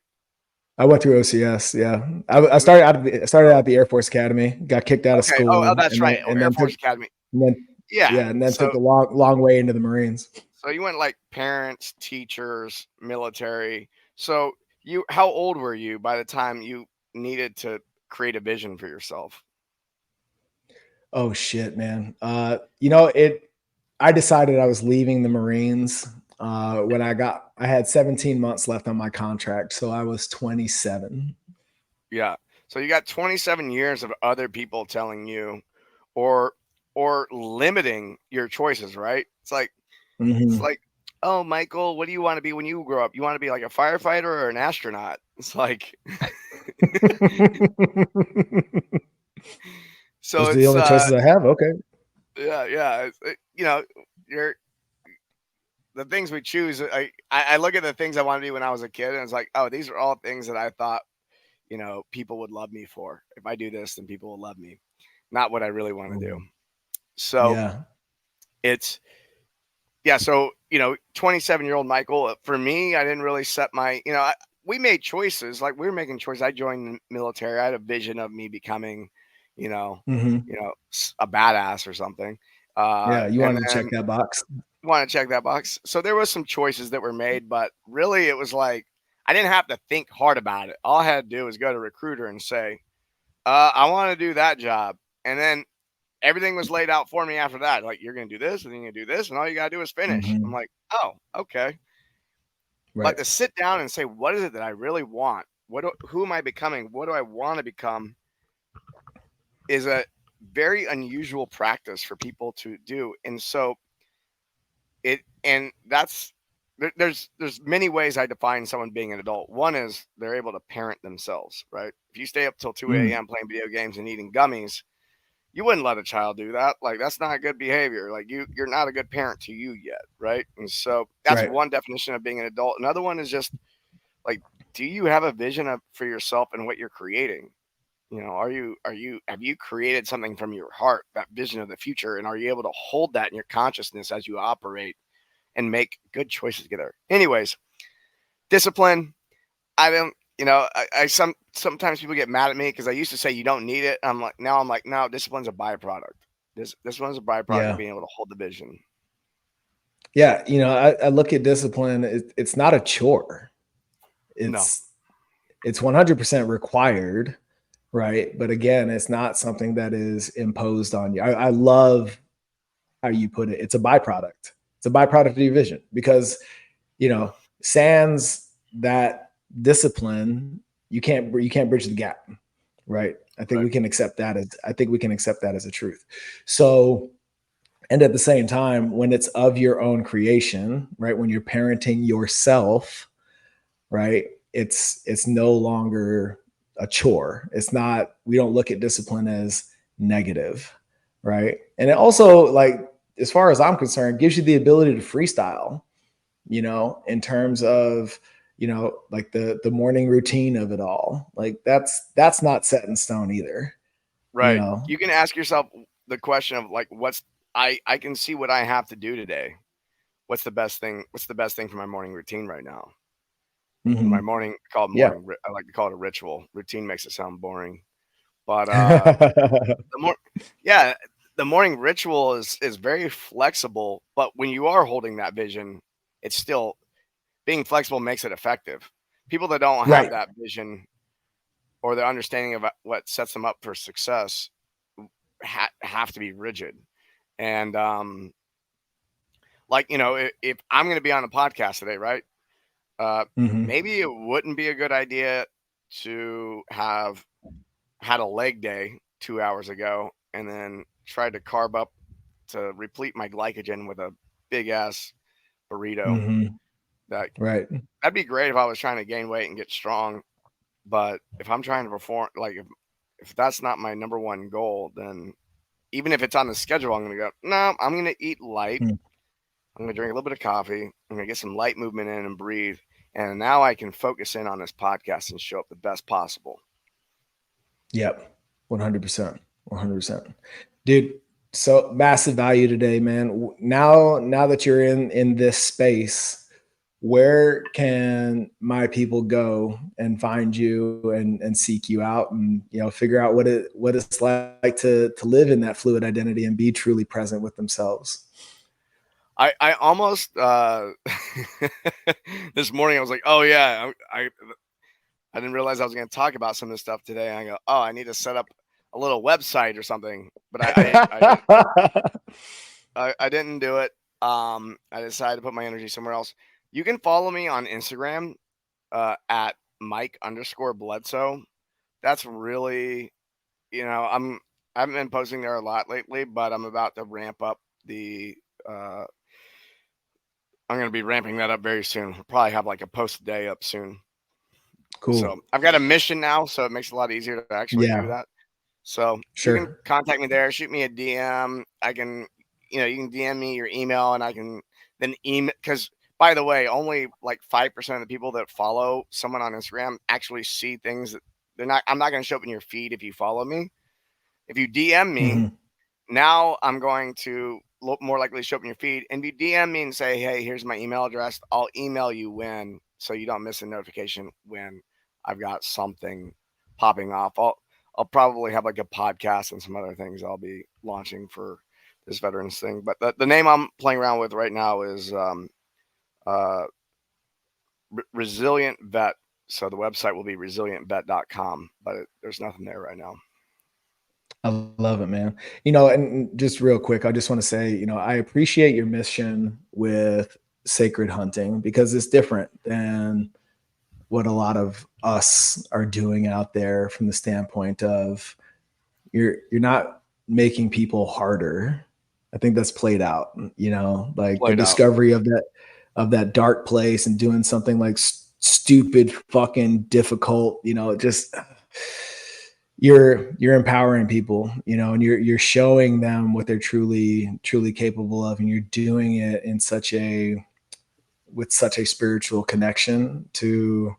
S1: I went through OCS. Yeah, I started out at the Air Force Academy. Got kicked out of school.
S2: Oh, that's right. Air Force Academy.
S1: And then took a long way into the Marines.
S2: So you went like parents, teachers, military. So how old were you by the time you needed to create a vision for yourself?
S1: Oh shit, man. I decided I was leaving the Marines when I had 17 months left on my contract. So I was 27.
S2: Yeah. So you got 27 years of other people telling you or limiting your choices, right? It's like, oh, Michael, what do you want to be when you grow up? You want to be like a firefighter or an astronaut? It's like, so
S1: those are
S2: it's
S1: the only choices I have. Okay.
S2: Yeah. You're the things we choose. I look at the things I want to do when I was a kid, and it's like, oh, these are all things that I thought, people would love me for. If I do this, then people will love me. Not what I really want to do. So so 27-year-old Michael, for me, I didn't really set my, we made choices. Like we were making choices. I joined the military. I had a vision of me becoming, a badass or something.
S1: You wanted to check that box.
S2: Want to check that box. So there was some choices that were made, but really it was like, I didn't have to think hard about it. All I had to do was go to recruiter and say, I want to do that job. And then everything was laid out for me after that. Like, you're going to do this, and then you're going to do this, and all you got to do is finish. I'm like, oh, okay. Right. But to sit down and say, what is it that I really want? Who am I becoming? What do I want to become? Is a very unusual practice for people to do. And so there's many ways I define someone being an adult. One is they're able to parent themselves, right? If you stay up till 2 a.m. playing video games and eating gummies, you wouldn't let a child do that. Like, that's not good behavior. Like, you're not a good parent to you yet, right? And so that's one definition of being an adult. Another one is just like, do you have a vision for yourself and what you're creating? Have you created something from your heart, that vision of the future, and are you able to hold that in your consciousness as you operate and make good choices together? Anyways, discipline. I don't, sometimes people get mad at me because I used to say you don't need it. I'm like, no, discipline's a byproduct. This one's a byproduct of being able to hold the vision.
S1: Yeah. I look at discipline. It's not a chore. It's 100% required. Right. But again, it's not something that is imposed on you. I love how you put it. It's a byproduct. It's a byproduct of your vision because, sans that discipline, you can't bridge the gap. Right. I think we can accept that as a truth. So, and at the same time, when it's of your own creation, right, when you're parenting yourself, right, it's no longer a chore. It's not, we don't look at discipline as negative, right? And it also, like, as far as I'm concerned, gives you the ability to freestyle, in terms of, like the morning routine of it all. Like that's not set in stone either.
S2: Right. You can ask yourself the question of like, I can see what I have to do today. What's the best thing? What's the best thing for my morning routine right now? My morning, I like to call it a ritual. Routine makes it sound boring, but the morning ritual is very flexible. But when you are holding that vision, it's still being flexible makes it effective. People that don't have that vision or the understanding of what sets them up for success have to be rigid. And if I'm going to be on a podcast today, right? Maybe it wouldn't be a good idea to have had a leg day 2 hours ago and then tried to carb up to replete my glycogen with a big ass burrito.
S1: Right.
S2: That'd be great if I was trying to gain weight and get strong. But if I'm trying to perform, like if that's not my number one goal, then even if it's on the schedule, I'm going to go, no, I'm going to eat light. I'm going to drink a little bit of coffee. I'm going to get some light movement in and breathe. And now I can focus in on this podcast and show up the best possible.
S1: Yep. 100%. 100%. Dude, so massive value today, man. Now that you're in this space, where can my people go and find you and seek you out and, figure out what it's like to live in that fluid identity and be truly present with themselves?
S2: I almost this morning I was like, oh yeah, I didn't realize I was going to talk about some of this stuff today. And I go, oh, I need to set up a little website or something, but I didn't do it. I decided to put my energy somewhere else. You can follow me on Instagram at Mike_Bledsoe. That's really, I haven't been posting there a lot lately, but I'm about to ramp up I'm going to be ramping that up very soon. We'll probably have like a post a day up soon.
S1: Cool.
S2: So I've got a mission now, so it makes it a lot easier to actually do that. So you can contact me there, shoot me a DM. I can, you can DM me your email and I can then email, because by the way, only like 5% of the people that follow someone on Instagram actually see things that I'm not going to show up in your feed if you follow me. If you DM me, now I'm going to more likely show up in your feed. And if you DM me and say, hey, here's my email address, I'll email you when, so you don't miss a notification when I've got something popping off. I'll probably have like a podcast and some other things I'll be launching for this veterans thing. But the name I'm playing around with right now is Resilient Vet. So the website will be resilientvet.com, but there's nothing there right now.
S1: I love it, man. And just real quick, I just want to say, I appreciate your mission with sacred hunting because it's different than what a lot of us are doing out there from the standpoint of you're not making people harder. I think that's played out, like the discovery of that dark place and doing something like stupid, fucking difficult, just you're empowering people, and you're showing them what they're truly capable of. And you're doing it with such a spiritual connection to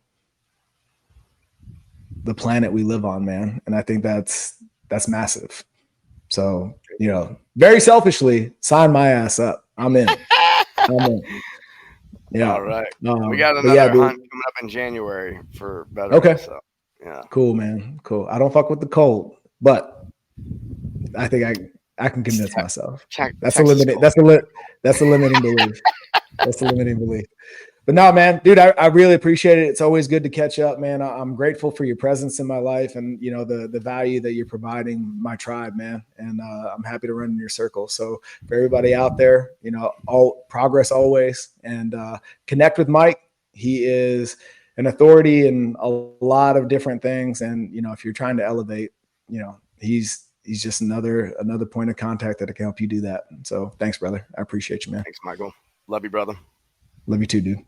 S1: the planet we live on, man. And I think that's massive. So, very selfishly, sign my ass up. I'm in. Yeah.
S2: All right. We got another hunt coming up in January for veterans.
S1: Okay.
S2: So, yeah.
S1: Cool, man. Cool. I don't fuck with the cold, but I think I can convince myself. That's a limiting belief. That's a limiting belief. But no, man, dude, I really appreciate it. It's always good to catch up, man. I'm grateful for your presence in my life and, the value that you're providing my tribe, man. And I'm happy to run in your circle. So for everybody out there, all progress always, and connect with Mike. He is an authority in a lot of different things. And, if you're trying to elevate, he's just another point of contact that can help you do that. So thanks, brother. I appreciate you, man.
S2: Thanks, Michael. Love you, brother.
S1: Love you too, dude.